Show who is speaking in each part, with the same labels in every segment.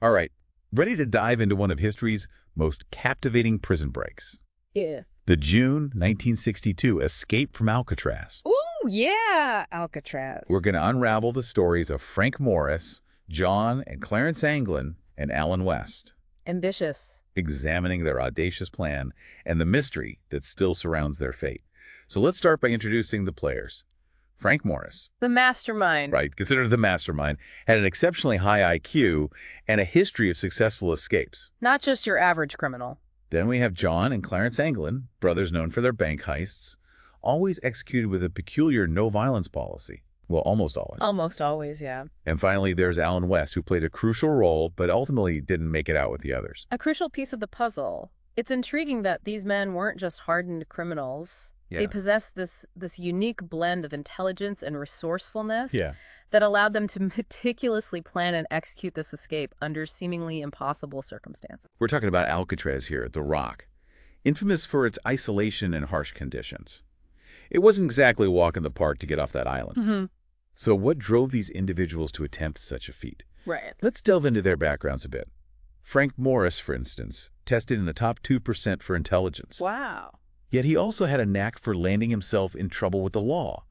Speaker 1: All right, ready to dive into one of history's most captivating prison breaks.
Speaker 2: Yeah.
Speaker 1: The June 1962 escape from Alcatraz.
Speaker 2: Ooh, yeah, Alcatraz.
Speaker 1: We're going to unravel the stories of Frank Morris, John and Clarence Anglin, and Alan West,
Speaker 2: Ambitious.
Speaker 1: examining their audacious plan and the mystery that still surrounds their fate. So let's start by introducing the players. Frank Morris,
Speaker 2: The mastermind.
Speaker 1: right, considered the mastermind, had an exceptionally high IQ and a history of successful escapes.
Speaker 2: Not just your average criminal.
Speaker 1: Then we have John and Clarence Anglin, brothers known for their bank heists, always executed with a peculiar no-violence policy. Well, almost always.
Speaker 2: Almost always, yeah.
Speaker 1: And finally, there's Alan West, who played a crucial role, but ultimately didn't make it out with the others.
Speaker 2: A crucial piece of the puzzle. It's intriguing that these men weren't just hardened criminals. They possessed this unique blend of intelligence and resourcefulness that allowed them to meticulously plan and execute this escape under seemingly impossible circumstances.
Speaker 1: We're talking about Alcatraz here, the Rock, infamous for its isolation and harsh conditions. It wasn't exactly a walk in the park to get off that island. So what drove these individuals to attempt such a feat?
Speaker 2: Right.
Speaker 1: Let's delve into their backgrounds a bit. Frank Morris, for instance, tested in the top 2% for intelligence.
Speaker 2: Wow.
Speaker 1: Yet he also had a knack for landing himself in trouble with the law.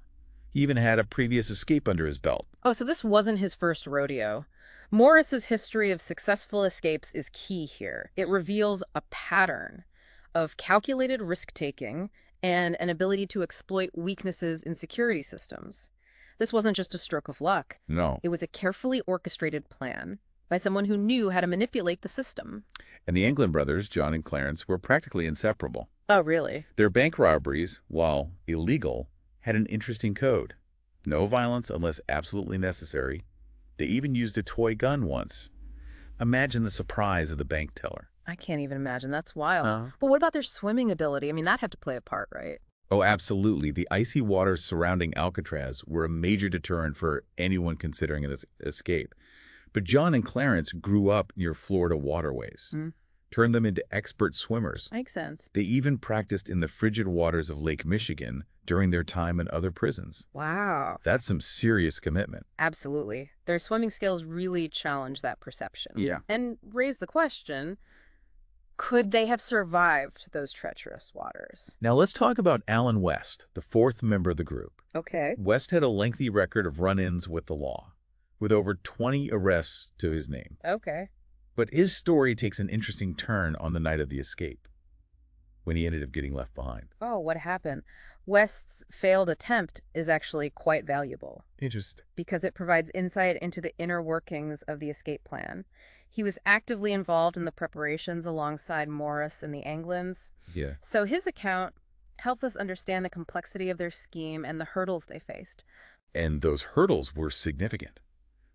Speaker 1: He even had a previous escape under his belt.
Speaker 2: Oh, so this wasn't his first rodeo. Morris's history of successful escapes is key here. It reveals a pattern of calculated risk-taking and an ability to exploit weaknesses in security systems. This wasn't just a stroke of luck.
Speaker 1: No.
Speaker 2: It was a carefully orchestrated plan by someone who knew how to manipulate the system.
Speaker 1: And the Anglin brothers, John and Clarence, were practically inseparable.
Speaker 2: Oh, really?
Speaker 1: Their bank robberies, while illegal, had an interesting code. No violence unless absolutely necessary. They even used a toy gun once. Imagine the surprise of the bank teller.
Speaker 2: I can't even imagine. That's wild. But what about their swimming ability? I mean, that had to play a part, right?
Speaker 1: Oh, absolutely. The icy waters surrounding Alcatraz were a major deterrent for anyone considering an escape. But John and Clarence grew up near Florida waterways, turned them into expert swimmers.
Speaker 2: Makes sense.
Speaker 1: They even practiced in the frigid waters of Lake Michigan during their time in other prisons.
Speaker 2: Wow.
Speaker 1: That's some serious commitment.
Speaker 2: Absolutely. Their swimming skills really challenge that perception.
Speaker 1: Yeah.
Speaker 2: And raise the question, could they have survived those treacherous waters?
Speaker 1: Now let's talk about Alan West, the fourth member of the group.
Speaker 2: Okay.
Speaker 1: West had a lengthy record of run-ins with the law, with over 20 arrests to his name.
Speaker 2: Okay.
Speaker 1: But his story takes an interesting turn on the night of the escape, when he ended up getting left behind.
Speaker 2: Oh, what happened? West's failed attempt is actually quite valuable
Speaker 1: Interesting.
Speaker 2: because it provides insight into the inner workings of the escape plan. He was actively involved in the preparations alongside Morris and the Anglins.
Speaker 1: Yeah.
Speaker 2: So his account helps us understand the complexity of their scheme and the hurdles they faced.
Speaker 1: And those hurdles were significant.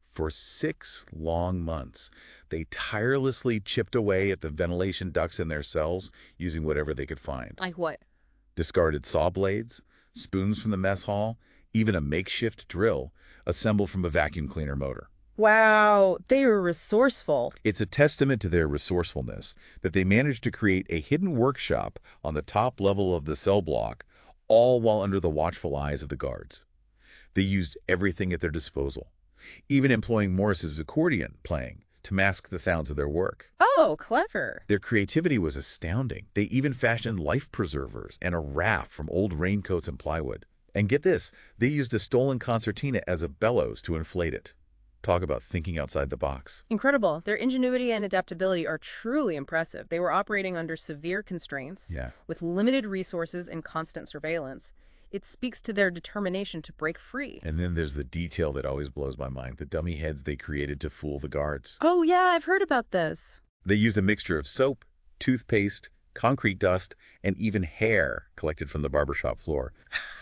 Speaker 1: For 6 long months, they tirelessly chipped away at the ventilation ducts in their cells using whatever they could find.
Speaker 2: Like what?
Speaker 1: Discarded saw blades, spoons from the mess hall, even a makeshift drill assembled from a vacuum cleaner motor.
Speaker 2: Wow, they were resourceful.
Speaker 1: It's a testament to their resourcefulness that they managed to create a hidden workshop on the top level of the cell block, all while under the watchful eyes of the guards. They used everything at their disposal, even employing Morris's accordion playing to mask the sounds of their work.
Speaker 2: Oh, clever.
Speaker 1: Their creativity was astounding. They even fashioned life preservers and a raft from old raincoats and plywood. And get this, they used a stolen concertina as a bellows to inflate it. Talk about thinking outside the box.
Speaker 2: Incredible. Their ingenuity and adaptability are truly impressive. They were operating under severe constraints, with limited resources and constant surveillance. It speaks to their determination to break free.
Speaker 1: And then there's the detail that always blows my mind, the dummy heads they created to fool the guards.
Speaker 2: Oh, yeah, I've heard about this.
Speaker 1: They used a mixture of soap, toothpaste, concrete dust, and even hair collected from the barbershop floor,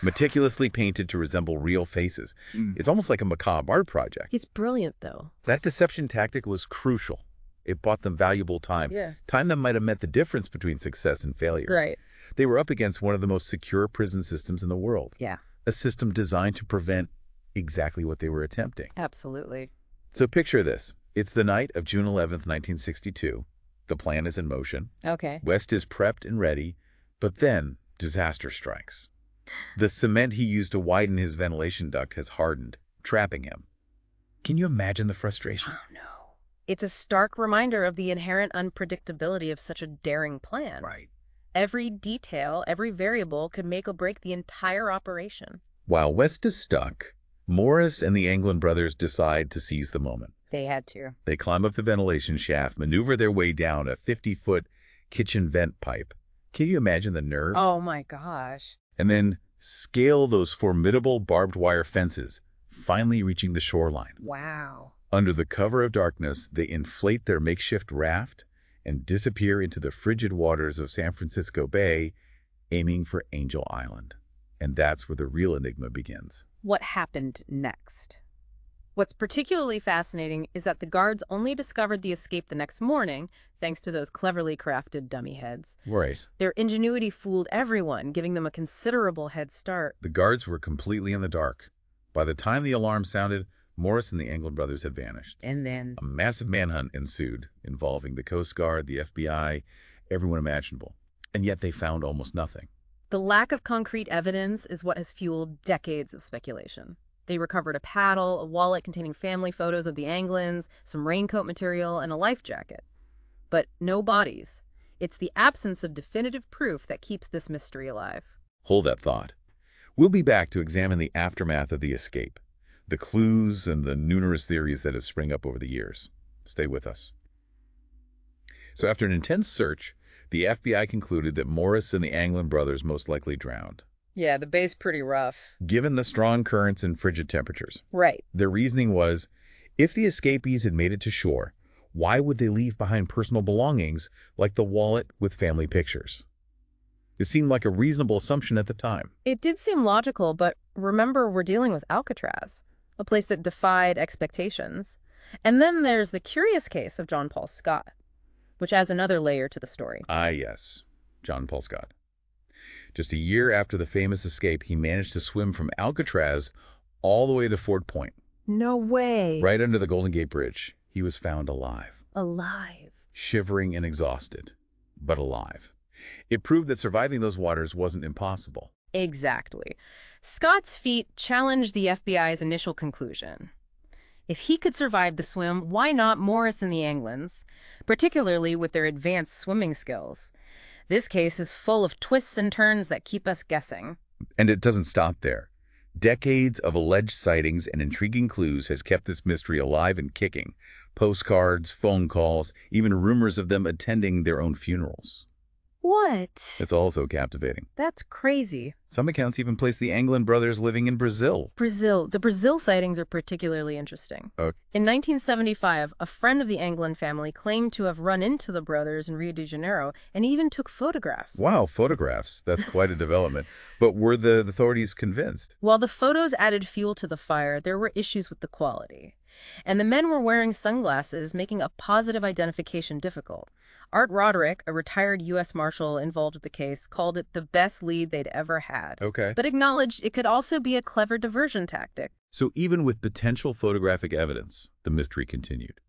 Speaker 1: meticulously painted to resemble real faces. It's almost like a macabre art project.
Speaker 2: He's brilliant, though.
Speaker 1: That deception tactic was crucial. It bought them valuable time. Time that might have meant the difference between success and failure.
Speaker 2: Right.
Speaker 1: They were up against one of the most secure prison systems in the world.
Speaker 2: Yeah.
Speaker 1: A system designed to prevent exactly what they were attempting.
Speaker 2: Absolutely.
Speaker 1: So picture this. It's the night of June 11th, 1962. The plan is in motion.
Speaker 2: Okay.
Speaker 1: West is prepped and ready, but then disaster strikes. The cement he used to widen his ventilation duct has hardened, trapping him. Can you imagine the frustration?
Speaker 2: Oh, no. It's a stark reminder of the inherent unpredictability of such a daring plan.
Speaker 1: Right.
Speaker 2: Every detail, every variable could make or break the entire operation.
Speaker 1: While West is stuck, Morris and the Anglin brothers decide to seize the moment.
Speaker 2: They had to.
Speaker 1: They climb up the ventilation shaft, maneuver their way down a 50-foot kitchen vent pipe. Can you imagine the nerve?
Speaker 2: Oh my gosh.
Speaker 1: And then scale those formidable barbed wire fences, finally reaching the shoreline.
Speaker 2: Wow.
Speaker 1: Under the cover of darkness, they inflate their makeshift raft and disappear into the frigid waters of San Francisco Bay, aiming for Angel Island. And that's where the real enigma begins.
Speaker 2: What happened next? What's particularly fascinating is that the guards only discovered the escape the next morning, thanks to those cleverly crafted dummy heads.
Speaker 1: Right.
Speaker 2: Their ingenuity fooled everyone, giving them a considerable head start.
Speaker 1: The guards were completely in the dark. By the time the alarm sounded, Morris and the Anglin brothers had vanished.
Speaker 2: And then,
Speaker 1: A massive manhunt ensued, involving the Coast Guard, the FBI, everyone imaginable. And yet they found almost nothing.
Speaker 2: the lack of concrete evidence is what has fueled decades of speculation. They recovered a paddle, a wallet containing family photos of the Anglins, some raincoat material, and a life jacket. But no bodies. It's the absence of definitive proof that keeps this mystery alive.
Speaker 1: Hold that thought. We'll be back to examine the aftermath of the escape, the clues and the numerous theories that have sprung up over the years. Stay with us. So after an intense search, the FBI concluded that Morris and the Anglin brothers most likely drowned.
Speaker 2: Yeah, the bay's pretty rough.
Speaker 1: Given the strong currents and frigid temperatures,
Speaker 2: Right.
Speaker 1: their reasoning was, if the escapees had made it to shore, why would they leave behind personal belongings like the wallet with family pictures? It seemed like a reasonable assumption at the time.
Speaker 2: It did seem logical, but remember, we're dealing with Alcatraz, a place that defied expectations. And then there's the curious case of John Paul Scott, which adds another layer to the story.
Speaker 1: Ah, yes, John Paul Scott. Just a year after the famous escape, he managed to swim from Alcatraz all the way to Fort Point.
Speaker 2: No way.
Speaker 1: Right under the Golden Gate Bridge, he was found alive.
Speaker 2: Alive.
Speaker 1: Shivering and exhausted, but alive. It proved that surviving those waters wasn't impossible.
Speaker 2: Exactly. Scott's feat challenged the FBI's initial conclusion. If he could survive the swim, why not Morris and the Anglins, particularly with their advanced swimming skills? This case is full of twists and turns that keep us guessing.
Speaker 1: And it doesn't stop there. Decades of alleged sightings and intriguing clues has kept this mystery alive and kicking. Postcards, phone calls, even rumors of them attending their own funerals.
Speaker 2: What?
Speaker 1: It's also captivating.
Speaker 2: That's crazy.
Speaker 1: Some accounts even place the Anglin brothers living in Brazil.
Speaker 2: Brazil. The Brazil sightings are particularly interesting.
Speaker 1: Okay.
Speaker 2: In 1975, a friend of the Anglin family claimed to have run into the brothers in Rio de Janeiro and even took photographs.
Speaker 1: Wow, photographs. That's quite a development. But were the authorities convinced?
Speaker 2: While the photos added fuel to the fire, there were issues with the quality. And the men were wearing sunglasses, making a positive identification difficult. Art Roderick, a retired U.S. Marshal involved with the case, called it the best lead they'd ever had,
Speaker 1: Okay.
Speaker 2: but acknowledged it could also be a clever diversion tactic.
Speaker 1: So even with potential photographic evidence, the mystery continued.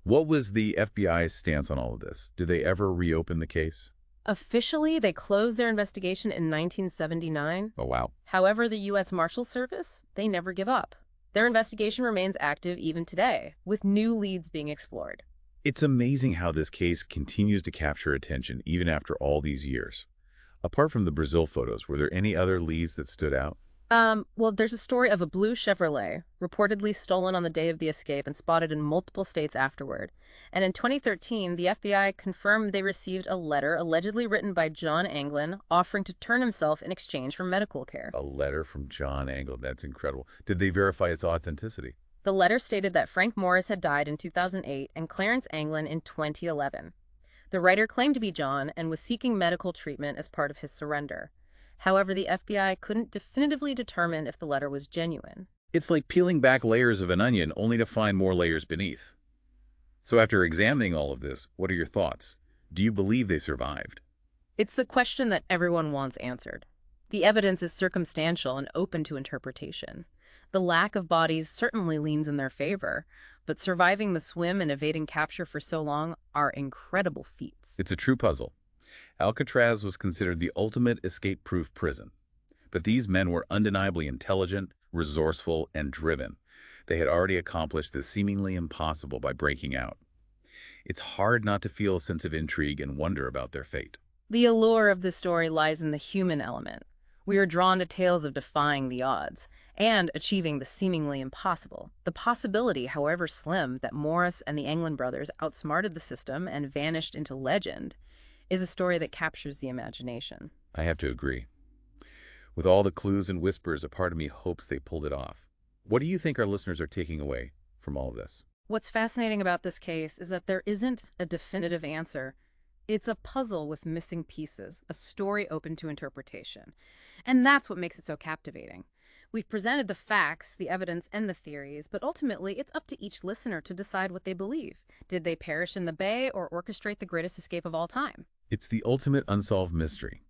Speaker 1: What was the FBI's stance on all of this? Did they ever reopen the case?
Speaker 2: Officially, they closed their investigation in 1979.
Speaker 1: Oh, wow.
Speaker 2: However, the U.S. Marshal Service, they never give up. Their investigation remains active even today, with new leads being explored.
Speaker 1: It's amazing how this case continues to capture attention even after all these years. Apart from the Brazil photos, were there any other leads that stood out?
Speaker 2: Well, there's a story of a blue Chevrolet, reportedly stolen on the day of the escape and spotted in multiple states afterward. And in 2013, the FBI confirmed they received a letter allegedly written by John Anglin offering to turn himself in exchange for medical care.
Speaker 1: A letter from John Anglin. That's incredible. Did they verify its authenticity?
Speaker 2: The letter stated that Frank Morris had died in 2008 and Clarence Anglin in 2011. The writer claimed to be John and was seeking medical treatment as part of his surrender. However, the FBI couldn't definitively determine if the letter was genuine.
Speaker 1: It's like peeling back layers of an onion only to find more layers beneath. So after examining all of this, what are your thoughts? Do you believe they survived?
Speaker 2: It's the question that everyone wants answered. The evidence is circumstantial and open to interpretation. The lack of bodies certainly leans in their favor, but surviving the swim and evading capture for so long are incredible feats.
Speaker 1: It's a true puzzle. Alcatraz was considered the ultimate escape-proof prison. But these men were undeniably intelligent, resourceful, and driven. They had already accomplished the seemingly impossible by breaking out. It's hard not to feel a sense of intrigue and wonder about their fate.
Speaker 2: The allure of this story lies in the human element. We are drawn to tales of defying the odds and achieving the seemingly impossible. The possibility, however slim, that Morris and the Anglin brothers outsmarted the system and vanished into legend is a story that captures the imagination.
Speaker 1: I have to agree. With all the clues and whispers, a part of me hopes they pulled it off. What do you think our listeners are taking away from all of this?
Speaker 2: What's fascinating about this case is that there isn't a definitive answer. It's a puzzle with missing pieces, a story open to interpretation. And that's what makes it so captivating. We've presented the facts, the evidence, and the theories, but ultimately it's up to each listener to decide what they believe. Did they perish in the bay or orchestrate the greatest escape of all time?
Speaker 1: It's the ultimate unsolved mystery.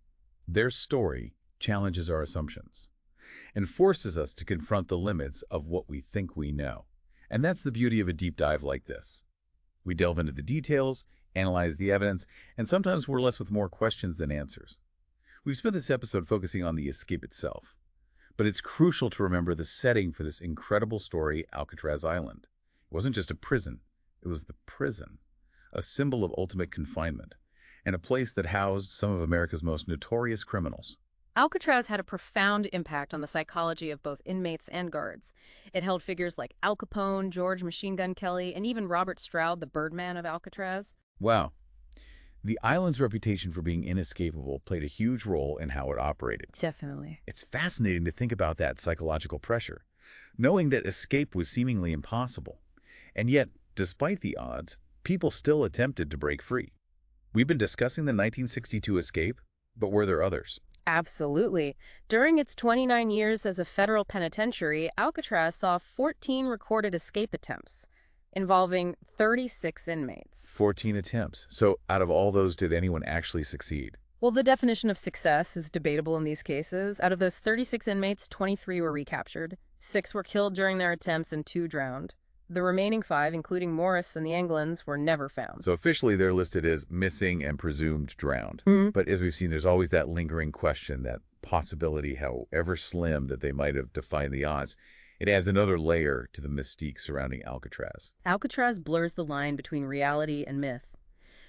Speaker 1: Their story challenges our assumptions and forces us to confront the limits of what we think we know. And that's the beauty of a deep dive like this. We delve into the details, analyze the evidence, and sometimes we're left with more questions than answers. We've spent this episode focusing on the escape itself, but it's crucial to remember the setting for this incredible story, Alcatraz Island. It wasn't just a prison, it was the prison, a symbol of ultimate confinement, and a place that housed some of America's most notorious criminals.
Speaker 2: Alcatraz had a profound impact on the psychology of both inmates and guards. It held figures like Al Capone, George Machine Gun Kelly, and even Robert Stroud, the Birdman of Alcatraz.
Speaker 1: Wow. The island's reputation for being inescapable played a huge role in how it operated.
Speaker 2: Definitely.
Speaker 1: It's fascinating to think about that psychological pressure, knowing that escape was seemingly impossible. And yet, despite the odds, people still attempted to break free. We've been discussing the 1962 escape, but were there others?
Speaker 2: Absolutely. During its 29 years as a federal penitentiary, Alcatraz saw 14 recorded escape attempts, involving 36 inmates.
Speaker 1: 14 attempts. So out of all those, did anyone actually succeed?
Speaker 2: Well, the definition of success is debatable in these cases. Out of those 36 inmates, 23 were recaptured, 6 were killed during their attempts, and 2 drowned. The remaining 5, including Morris and the Anglins, were never found.
Speaker 1: So officially they're listed as missing and presumed drowned. But as we've seen, there's always that lingering question, that possibility, however slim, that they might have defied the odds. It adds another layer to the mystique surrounding Alcatraz.
Speaker 2: Alcatraz blurs the line between reality and myth.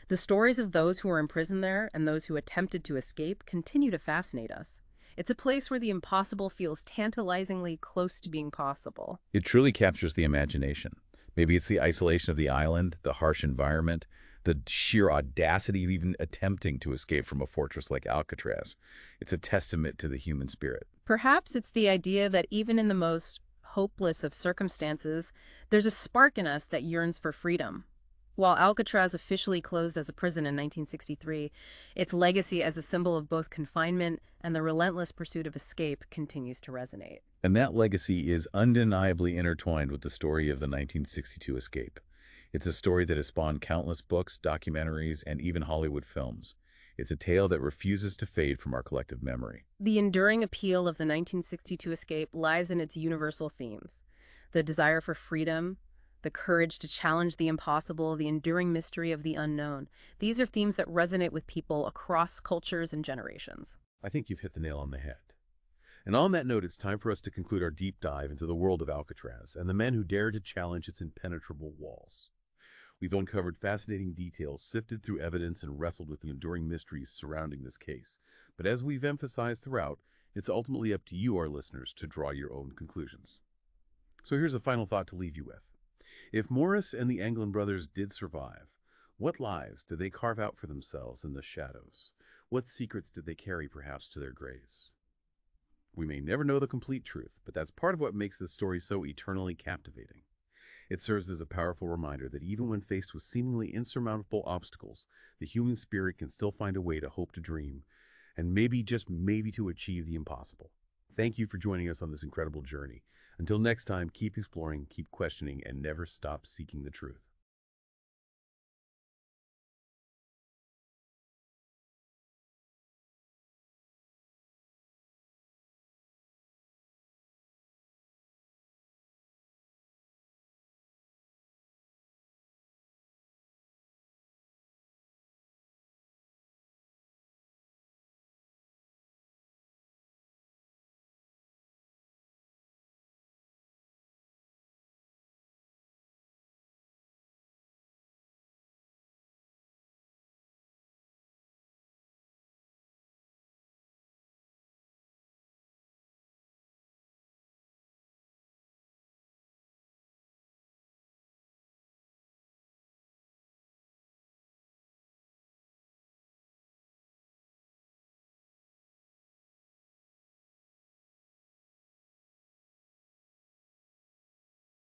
Speaker 2: The stories of those who were imprisoned there and those who attempted to escape continue to fascinate us. It's a place where the impossible feels tantalizingly close to being possible.
Speaker 1: It truly captures the imagination. Maybe it's the isolation of the island, the harsh environment, the sheer audacity of even attempting to escape from a fortress like Alcatraz. It's a testament to the human spirit.
Speaker 2: Perhaps it's the idea that even in the most hopeless of circumstances, there's a spark in us that yearns for freedom. While Alcatraz officially closed as a prison in 1963, its legacy as a symbol of both confinement and the relentless pursuit of escape continues to resonate.
Speaker 1: And that legacy is undeniably intertwined with the story of the 1962 escape. It's a story that has spawned countless books, documentaries, and even Hollywood films. It's a tale that refuses to fade from our collective memory.
Speaker 2: The enduring appeal of the 1962 escape lies in its universal themes: the desire for freedom, the courage to challenge the impossible, the enduring mystery of the unknown. These are themes that resonate with people across cultures and generations.
Speaker 3: I think you've hit the nail on the head. And on that note, it's time for us to conclude our deep dive into the world of Alcatraz and the men who dared to challenge its impenetrable walls. We've uncovered fascinating details, sifted through evidence, and wrestled with the enduring mysteries surrounding this case. But as we've emphasized throughout, it's ultimately up to you, our listeners, to draw your own conclusions. So here's a final thought to leave you with. If Morris and the Anglin brothers did survive, what lives did they carve out for themselves in the shadows? What secrets did they carry perhaps to their graves? We may never know the complete truth, but that's part of what makes this story so eternally captivating. It serves as a powerful reminder that even when faced with seemingly insurmountable obstacles, the human spirit can still find a way to hope, to dream, and maybe, just maybe, to achieve the impossible. Thank you for joining us on this incredible journey. Until next time, keep exploring, keep questioning, and never stop seeking the truth.